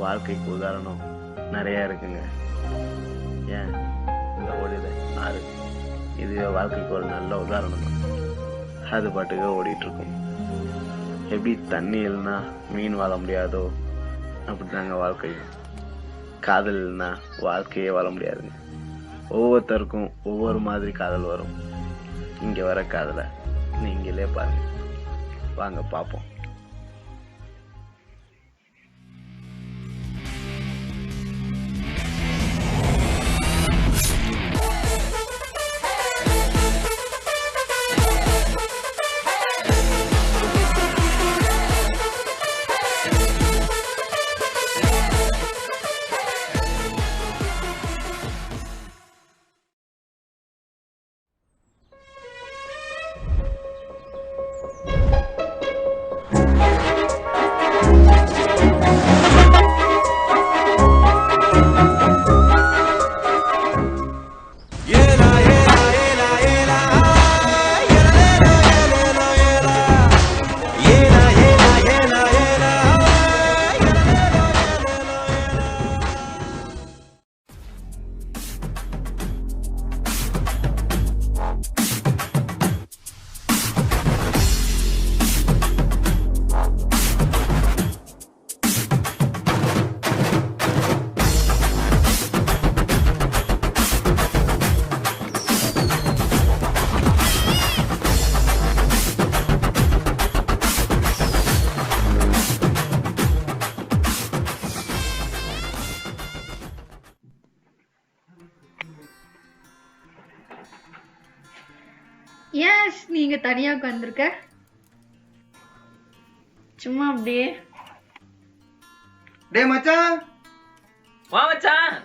வாழ்க்கைக்கு உதாரணம் நிறைய இருக்குங்க. ஏன் இந்த ஓடிது ஆறு இதுவே வாழ்க்கைக்கு ஒரு நல்ல உதாரணம் தான். அது பாட்டுக்கு ஓடிட்டு இருக்கும். எப்படி தண்ணி இல்லைன்னா மீன் வாழ முடியாதோ அப்படிதாங்க வாழ்க்கையும். காதல் இல்லைன்னா வாழ்க்கையே வாழ முடியாதுங்க. ஒவ்வொருத்தருக்கும் ஒவ்வொரு மாதிரி காதல் வரும். இங்க வர காதலை நீங்களே பாருங்க. வாங்க பார்ப்போம். ஏன் நீங்க தனியா உட்கார்ந்துருக்க? சும்மா அப்படியே. டேய் மச்சான், வா மச்சான்.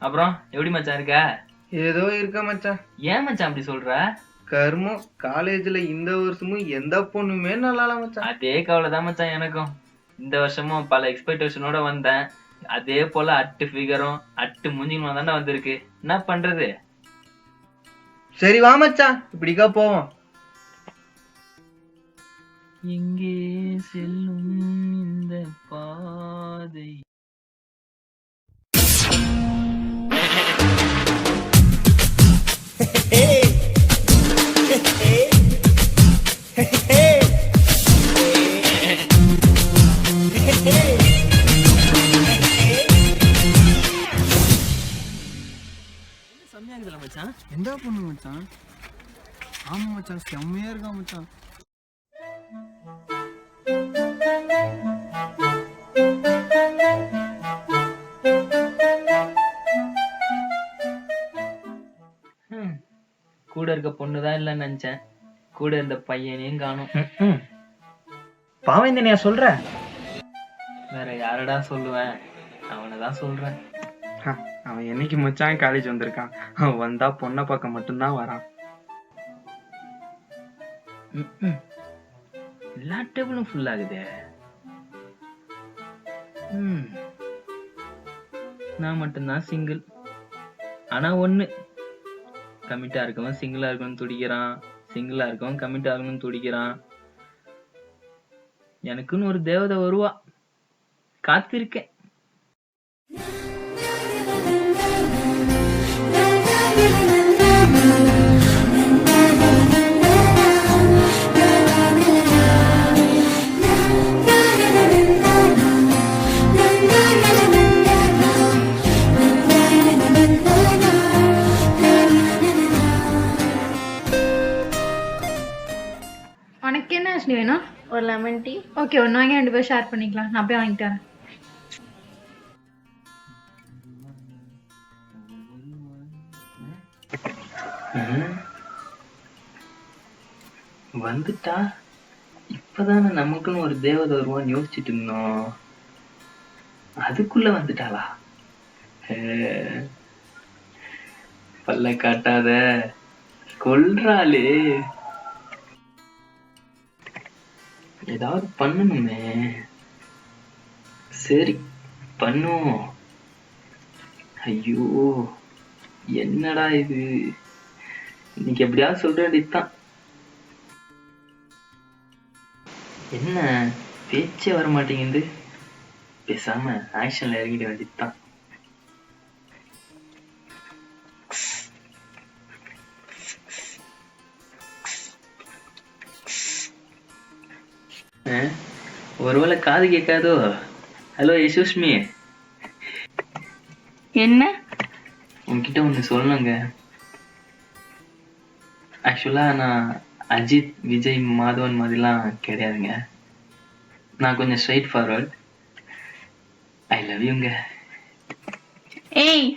அப்புறம் எப்படி மச்சான் இருக்க? ஏதோ இருக்க மச்சான். ஏன் மச்சான் அப்படி சொல்ற? கர்மம், காலேஜ்ல இந்த வருஷமும் எந்த பொண்ணுமே நல்லா மச்சான். அதே கவலைதான் மச்சான் எனக்கும். இந்த வருஷமும் பல எக்ஸ்பெக்டேஷனோட வந்தேன். அதே போல அட்டு ஃபிகரும் அட்டு மூஞ்சிங்களும் தானே வந்திருக்கு. என்ன பண்றது? சரி வா மச்சான், இப்படிக்கா போவோம். எங்கே செல்லும் இந்த பாதை? எந்த பொண்ணு மச்சான்? ஆமா மச்சான், செம்மையா இருக்கா மச்சான். கூட இருக்க பொண்ணுதான் இல்லன்னு நினைச்சேன். கூட இருந்த பையனையும் காணும். பாவம் நீ சொல்ற? வேற யாரடா சொல்லுவேன்? அவனைதான் சொல்றேன். அவன் என்னைக்கு மச்சான் காலேஜ் வந்திருக்கான்? அவன் வந்தா பொண்ணை பார்க்க மட்டும்தான் வரான். எல்லா டேபிளும் ஃபுல் ஆகுதே. நான் மட்டும்தான் சிங்கிள். ஆனா ஒண்ணு, கமிட்டா இருக்கவன் சிங்கிளா இருக்கணும்னு துடிக்கிறான், சிங்கிளா இருக்கவன் கமிட்டா இருக்கணும்னு துடிக்கிறான். எனக்குன்னு ஒரு தேவதை வருவா, காத்திருக்கேன். உனக்கு என்ன ஆக்சுவலி வேணும்? ஒரு லெமன் டீ. ஓகே, ஒன்று வாங்கி 2 பேரும் ஷேர் பண்ணிக்கலாம். நான் போய் வாங்கிட்டு வரேன். வந்துட்டா? இப்பதானே நமக்குன்னு ஒரு தேவதை வருவான்னு யோசிச்சுட்டு இருந்தோம். அதுக்குள்ள வந்துட்டாளா? பல்ல காட்டாத, கொல்றாளே. ஏதாவது பண்ணணுமே. சரி பண்ணுவோம். ஐயோ என்னடா இது, இன்னைக்கு எப்படியாவது சொல்ற வேண்டியதுதான். என்ன பேச்சே வர மாட்டேங்குது. பேசாம ஆக்ஷன்ல இறங்கிட வேண்டியதுதான். ஒருவேளை காது கேட்காதோ? ஹலோ யசுஷ்மி, என்ன? உன்கிட்ட ஒண்ணு சொல்லணுங்க. ஆக்சுவலா நான் அஜித், விஜய், மாதவன் மாதிரிலாம் கிடையாதுங்க. நான் கொஞ்சம் ஸ்ட்ரைட் ஃபார்வர்ட். ஐ லவ் யூங்க. ஏய்,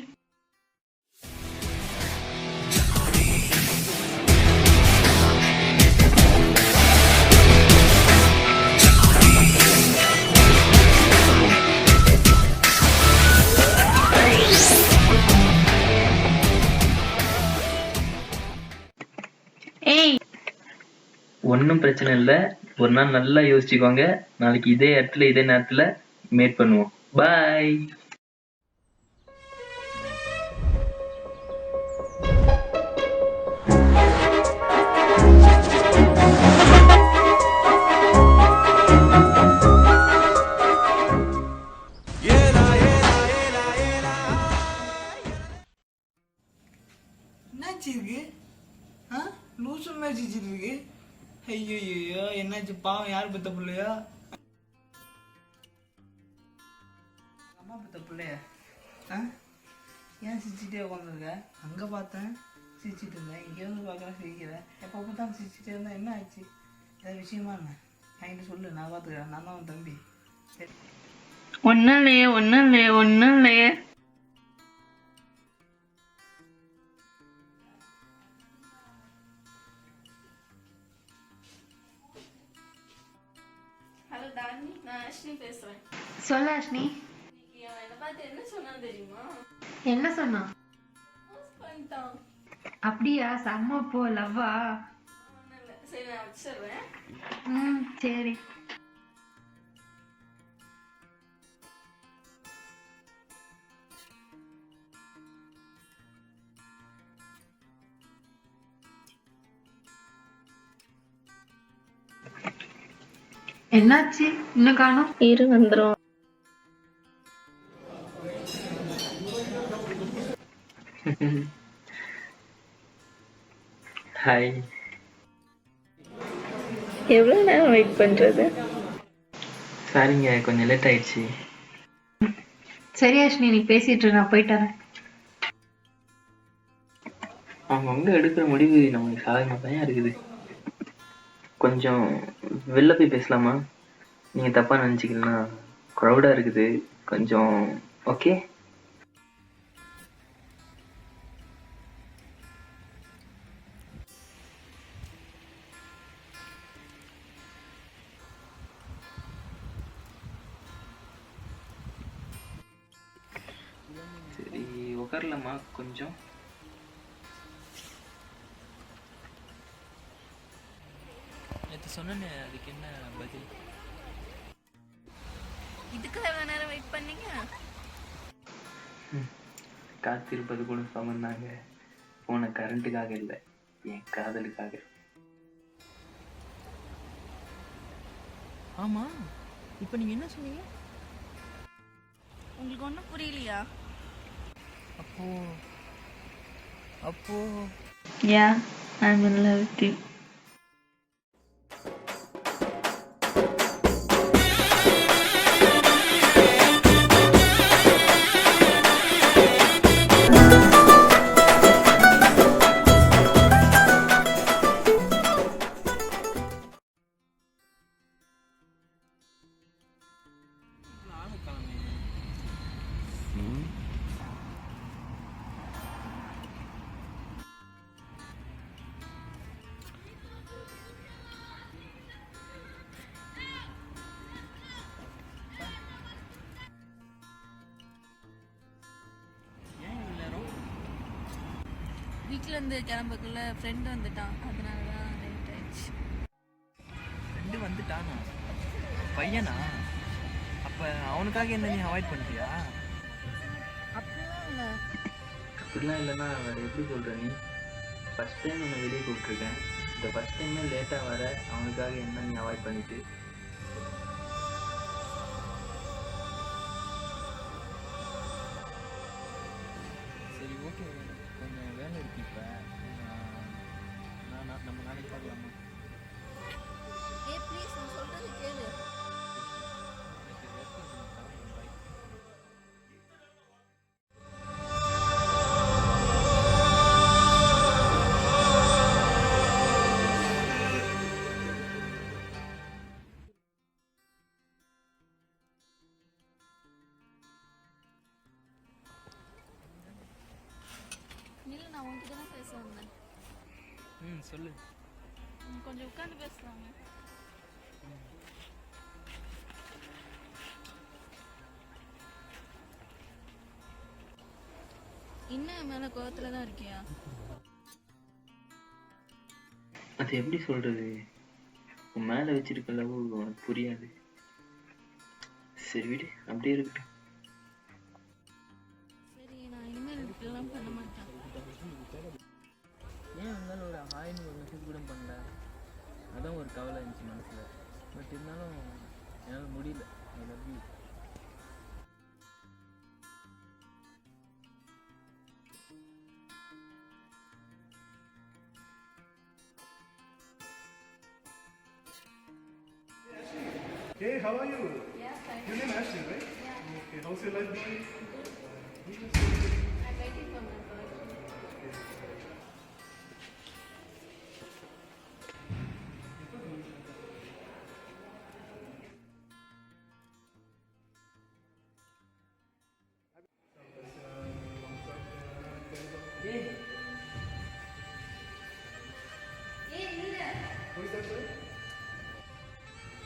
ஏய், ஒன்றும் பிரச்சனை இல்லை. ஒரு நாள் நல்லா யோசிச்சுக்கோங்க. நாளைக்கு இதே இடத்துல இதே நேரத்துல மீட் பண்ணுவோம். பாய். என்னாச்சு இருக்கு? லூசு மாதிரி சிரிச்சிட்டு இருக்கு. ஐயோ என்னாச்சு? பாவம் யார் பெத்த பிள்ளையா? அம்மா பெத்த பிள்ளையா? ஏன் சிரிச்சுட்டே உட்காந்துருக்க? அங்க பார்த்தேன் சிரிச்சிட்டு இருந்தேன், இங்கே வந்து பார்க்குறேன் சிரிக்கிறேன். எப்போ பார்த்தாலும் சிரிச்சுட்டே இருந்தா என்ன ஆச்சு? ஏதாவது விஷயமா என்ன? என்கிட்ட சொல்லு, நான் பார்த்துக்கிறேன். நான் தான் உன் தம்பி. சரி. ஒன்னும் இல்லையே. ஹலோ தாரணி, நான் அஸ்வினி பேசுறேன். சொல்ல அஷ்னி. இன்னைக்கு அவன் என்னை பார்த்து என்ன சொன்னான் தெரியுமா? என்ன சொன்னா? Post பண்ணிட்டான். அப்படியா? செம்ம போ லவ்வா? ஒண்ணும் இல்ல. சரி, நான் வச்சிடுறேன். சரி. என்னாச்சு? இன்னும் காணோம்? இரு வந்துரும். ஹாய். எவ்வளவு நேரம் வெயிட் பண்றது? சாரிங்க, கொஞ்சம் லேட் ஆயிடுச்சு. சரி அஷ்னி, நீ பேசிட்டு இரு, நான் போயிட்டு வரேன். அவங்க எடுக்கிற முடிவு நமக்கு சாதகமாக தான் இருக்குது. கொஞ்சம் வெளில போய் பேசலாமா? நீங்கள் தப்பாக நினச்சிக்கலன்னா க்ரௌடாக இருக்குது கொஞ்சம். ஓகே. சரி, உட்காரலாமா கொஞ்சம்? நேற்று சொன்னேன்னு அதுக்கு என்ன பதில்? இதுக்கு எவ்வளவு நேரம் வெயிட் பண்ணீங்க? காத்திருப்பது கூட சமந்தாங்க. போன கரண்ட்டுக்காக இல்லை, என் காதலுக்காக. ஆமா, இப்போ நீங்க என்ன சொன்னீங்க? உங்களுக்கு ஒண்ணும் புரியலையா? அப்போ Yeah, I'm in love with you. வீட்டுல இருந்து கிளம்பக்குள்ள ஃப்ரெண்ட் வந்துட்டான், அதனாலதான் லேட் ஆயிடுச்சு. ரெண்டு வந்துட்டானா? பையனா? அப்ப அவனுக்காக என்ன நீ அவாய்ட் பண்றியா? அப்படிலாம் இல்ல. அப்படிலாம் இல்லைன்னா வேறு எப்படி சொல்கிற நீ? ஃபஸ்ட் டைம் என்னை வெளியே கூப்பிட்ருக்கேன். இந்த ஃபஸ்ட் டைமே லேட்டாக வர அவனுக்காக என்ன நீ அவாய்ட் பண்ணிட்டு இப்போ நம்ம நாளைக்கு பார்க்கலாமா? ஏ ப்ளீஸ் நான் சொல்றது கேளு. நில்லு, நான் உன்கிட்ட தான் பேச வந்தேன். சொல்லு. கொஞ்சம் உட்காந்து பேசலாங்க. இன்னும் என் மேல கோவத்துல தான் இருக்கியா? அது எப்படி சொல்றது? உன் மேல வச்சிருக்க லவ் உனக்கு புரியாது. சரி விடு, அப்படியே இருக்கட்டும். சரி, நான் இனிமேல் இப்படிலாம் பண்ண மாட்டேன். ஏன் இருந்தாலும் ஒரு ஹாய்னு ஒரு மெசேஜ் கூட பண்ணல. அதான் ஒரு கவலை இருந்துச்சு மனசில். பட் இருந்தாலும் என்னால் முடியல. I love you. Hey, how are you? Yeah, fine. Your name is Ashley, right? Yeah. Okay, how's your life going? I'm waiting for my birthday. Who is that, sir?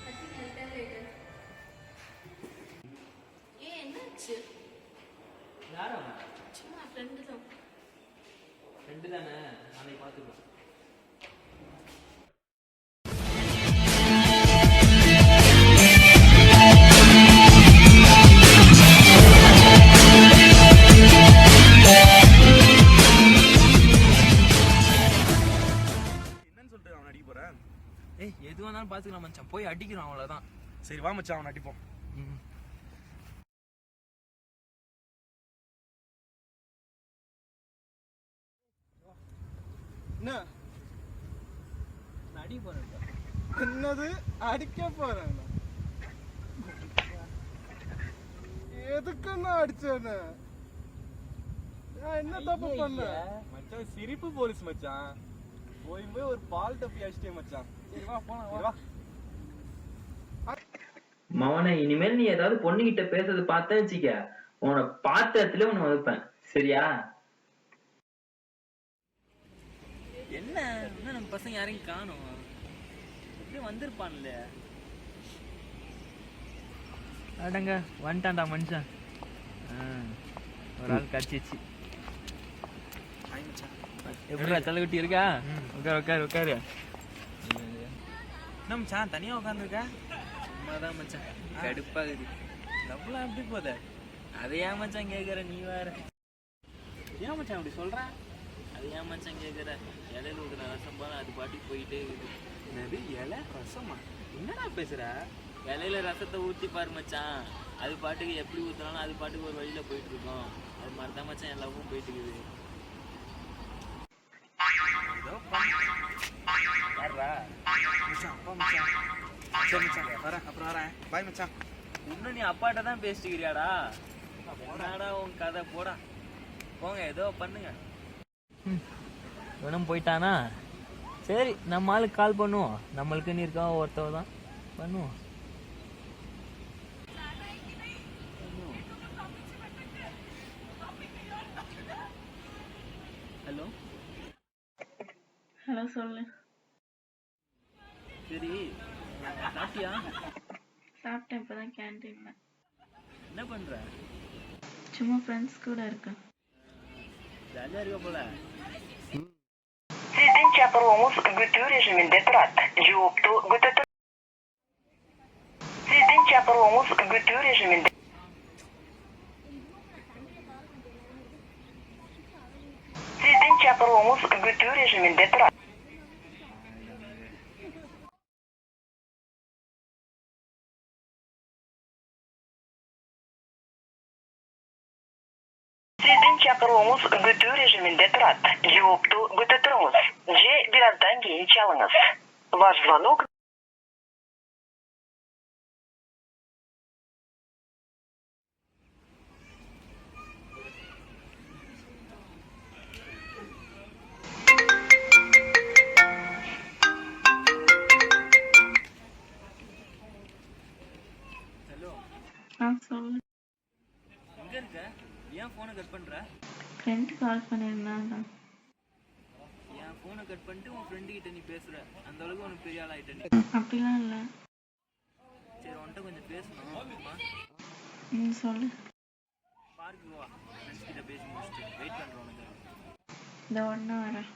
Nothing, I'll tell later. என்னாச்சு? யாரா? சும்மா friend தான். Friend தானே, நாளைக்கு பார்த்துக்கலாம். என்னன்னு சொல்லிட்டு அவன் அடிக்க போறேன்? ஏய் எது வேணாலும் பார்த்துக்கலாம் மச்சான், போய் அடிக்கிறோம் அவ்வளோதான். சரி வா மச்சான், அவன் அடிப்போம். என்ன அடி போறேன். என்னது அடிக்க போறேன்? எதுக்குன்னு அடிச்சேன்னு? நான் என்ன தப்பு பண்ண மச்சான்? சிரிப்பு போலீஸ் மச்சான். போய் ஒரு பால் டப்பி அடிச்சிட்டே மச்சான். சரி வா போலாம், வா. மவனை, இனிமேல் நீ ஏதாவது பொண்ணுகிட்ட பேசுறது பார்த்தா வச்சுக்க, உன்னை பார்த்த இடத்துல உன்னை வைப்பேன். சரியா? என்ன இன்னும் நம்ம பசங்க யாரையும் காணோம். எப்படியே வந்திருப்பான்ல. அடங்க வந்துட்டான்டா மனுஷன். ஒரு ஆள் கடிச்சிச்சு. எப்படிடா தலைகுட்டி இருக்கா? உட்காரு உட்காரு உட்காரு. என்ன மச்சான் தனியாக உட்காந்துருக்கா? சும்மாதான் மச்சான், கடுப்பாகுது. லவ்லாம் எப்படி போத? அதை ஏன் மச்சான் கேட்குற நீ வேற? ஏன் மச்சான் அப்படி சொல்ற? அது ஏன் மச்சான் கேட்குற? இலையில ஊற்றுற ரசம் போல அது பாட்டுக்கு போயிட்டே இருக்குது. என்னது இலை ரசமா? என்னடா பேசுற? இலையில ரசத்தை ஊற்றி பாரு மச்சான், அது பாட்டுக்கு எப்படி ஊற்றுனாலும் அது பாட்டுக்கு ஒரு வழியில் போயிட்டு இருக்கோம். அது மாதிரி தான் மச்சான் எல்லாவும் போயிட்டு இருக்குது. அப்புறம் வரேன். பாய் மச்சான். இன்னும் நீ அப்பாட்ட தான் பேசிட்டுக்கிறியாடா? என்னடா உன் கதை? போடா போங்க, ஏதோ பண்ணுங்க. இவனும் போயிட்டானா? சரி, நம்ம ஆளுக்கு கால் பண்ணுவோம். நம்மளுக்கு நீ இருக்கா ஒருத்தவ தான் பண்ணுவோம். ஹலோ ஹலோ, சொல்லு. சரி, சாப்பிட்டியா? சாப்பிட்டேன், இப்பதான் கேன்டீன்ல. என்ன பண்ற? சும்மா ஃப்ரெண்ட்ஸ் கூட இருக்கேன். ஜாலியா இருக்க போல. Sizin çapırığınız gütü rejiminde durat. Cevaptu gütü. Sizin çapırığınız gütü rejiminde. Sizin çapırığınız gütü rejiminde durat. Tridinci apăromuz gıtı rejiminde trat. Yoptu gıtı trămus. Ce birazdan genç alınız. Ваш звонок hello, ஆ சொல்லு. எங்க இருக்க? ஏன் போனை கட் பண்ற? ஃப்ரெண்ட் கால் பண்ணியிருந்தாங்க. என் போனை cut பண்ணிட்டு உன் ஃப்ரெண்டு கிட்ட நீ பேசுற. அந்த அளவுக்கு உனக்கு பெரிய ஆள் ஆயிட்ட நீ. அப்படிலாம் இல்லை. சரி, உன்கிட்ட கொஞ்சம் பேசணும். சொல்லு. பார்க்கு வா, ஃப்ரெண்ட்ஸ் கிட்ட பேசி முடிச்சுட்டு வெயிட் பண்றேன் உனக்கு. இந்த ஒன்றா வரேன்.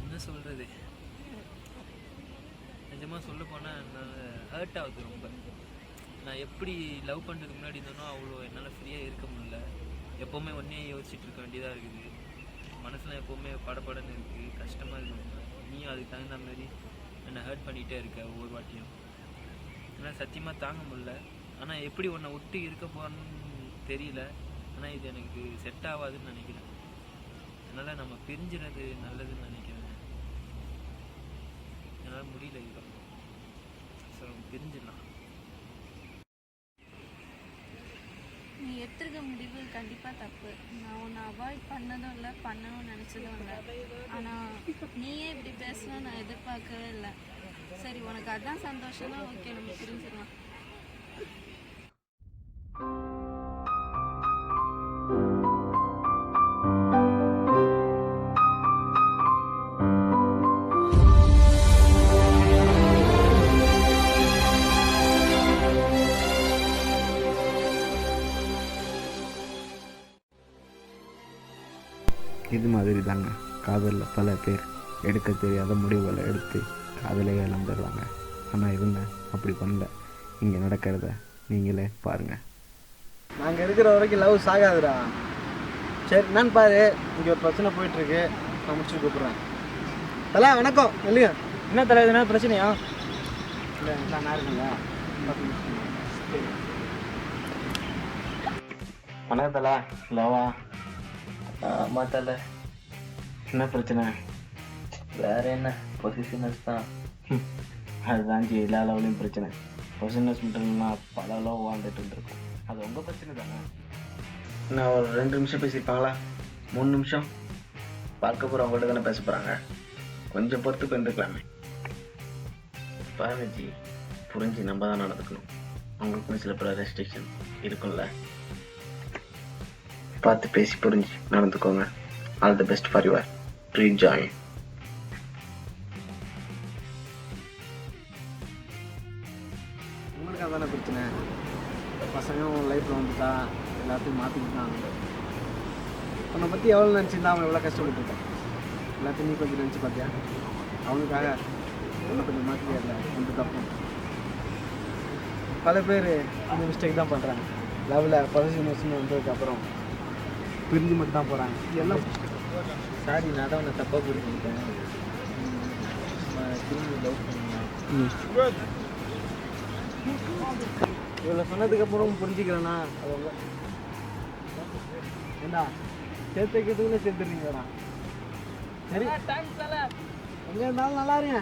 என்ன சொல்றது, நிஜமா சொல்ல போனா என்னால் ஹர்ட் ஆகுது ரொம்ப. நான் எப்படி லவ் பண்ணுறதுக்கு முன்னாடி இருந்தேனோ அவ்வளோ என்னால் ஃப்ரீயாக இருக்க முடியல. எப்போவுமே ஒன்றே யோசிச்சுட்டு இருக்க வேண்டியதாக இருக்குது. மனசுலாம் எப்போவுமே படபடன்னு இருக்குது, கஷ்டமாக இருக்குது. நீயும் அதுக்கு தகுந்த மாதிரி என்னை ஹர்ட் பண்ணிகிட்டே இருக்க ஒவ்வொரு வாட்டியும். என்னால் சத்தியமாக தாங்க முடியல. ஆனால் எப்படி உன்னை விட்டு இருக்க போகிறேன்னு தெரியல. ஆனால் இது எனக்கு செட் ஆகாதுன்னு நினைக்கிறேன். அதனால் நம்ம பிரிஞ்சுறது நல்லதுன்னு நினைக்கிறேன். என்னால் முடியல இது. ஸோ பிரிஞ்சிடலாம். நீ எடுத்துருக்க முடிவு கண்டிப்பாக தப்பு. நான் உன்னை அவாய்ட் பண்ணதும் இல்லை, பண்ணணும்னு நினச்சதும் இல்லை. ஆனால் நீயே இப்படி பேசணும்னு நான் எதிர்பார்க்கவே இல்லை. சரி, உனக்கு அதான் சந்தோஷம்னா ஓகே, நம்ம பிரிஞ்சிடலாம். இது மாதிரி தாங்க காதலில் பல பேர் எடுக்க தெரியாத முடிவுகளை எடுத்து காதலையே இழந்துடுவாங்க. ஆனால் இவங்க அப்படி பண்ணல. இங்கே நடக்கிறத நீங்களே பாருங்கள். நாங்கள் இருக்கிற வரைக்கும் லவ் சாகாதுடா. சரி, என்னன்னு பாரு, இங்கே ஒரு பிரச்சனை போயிட்டுருக்கு. நான் முடிச்சுட்டு கூப்பிட்றேன். தலை வணக்கம். இல்லையா என்ன தலை, எதுனா பிரச்சனையா? இல்லை, நான் இருக்குங்களா? வணக்கம் தலை. லவா? ஆமாம் தலை. என்ன பிரச்சனை? வேற என்ன, பொசிஷனஸ் தான். அதுதான் எல்லா லெவலையும் பிரச்சனை. பொசிஷனஸ் மட்டும்னா பல லவ் வாழ்ந்துட்டு இருந்திருக்கும். அது உங்கள் பிரச்சனை தானே. நான் ஒரு 2 நிமிஷம் பேசியிருப்பாங்களா? 3 நிமிஷம்? பார்க்க போகிற அவங்கள்ட்ட தானே பேச போகிறாங்க. கொஞ்சம் பொறுத்து போயிருந்துக்கலாமே. பாருங்க ஜி, புரிஞ்சு நம்ம தான் நடந்துக்கணும். அவங்களுக்கும் சில பல ரெஸ்ட்ரிக்ஷன் இருக்கும்ல. பார்த்து பேசி புரிஞ்சு நடந்துக்கோங்க. All the best for your dream joy. உங்களுக்கு அதான பிரச்சனை. பசங்க உன் லைஃப்பில் வந்துட்டா எல்லாத்தையும் மாற்றிக்கிட்டாங்க. உன்னை பற்றி எவ்வளோ நினச்சிருந்தா அவன் எவ்வளோ கஷ்டப்பட்டுருக்கான். எல்லாத்தையும் நீ கொஞ்சம் நினச்சி பார்த்தியா? அவனுக்காக உன்னை கொஞ்சம் மாற்றிக்கல. கொஞ்சம் தப்பு. பல பேர் இந்த மிஸ்டேக் தான் பண்ணுறாங்க. லவ்வில் பொசிஷனஸ்ன்னு வந்ததுக்கப்புறம் பிரிஞ்சு மட்டும் தான் போகிறாங்க. எல்லாம் சாரி, நான் தான் உன்னை தப்பாக புரிஞ்சுக்கிட்டேன். திரும்பி லவ் பண்ணுவேன். இவ்வளோ சொன்னதுக்கப்புறம் புரிஞ்சுக்கிறேன்னா அது ஏண்டா சேர்த்து வைக்கிறதுக்குள்ளே சேர்த்துறீங்கடா. சரி, எங்கே இருந்தாலும் நல்லா இருங்க.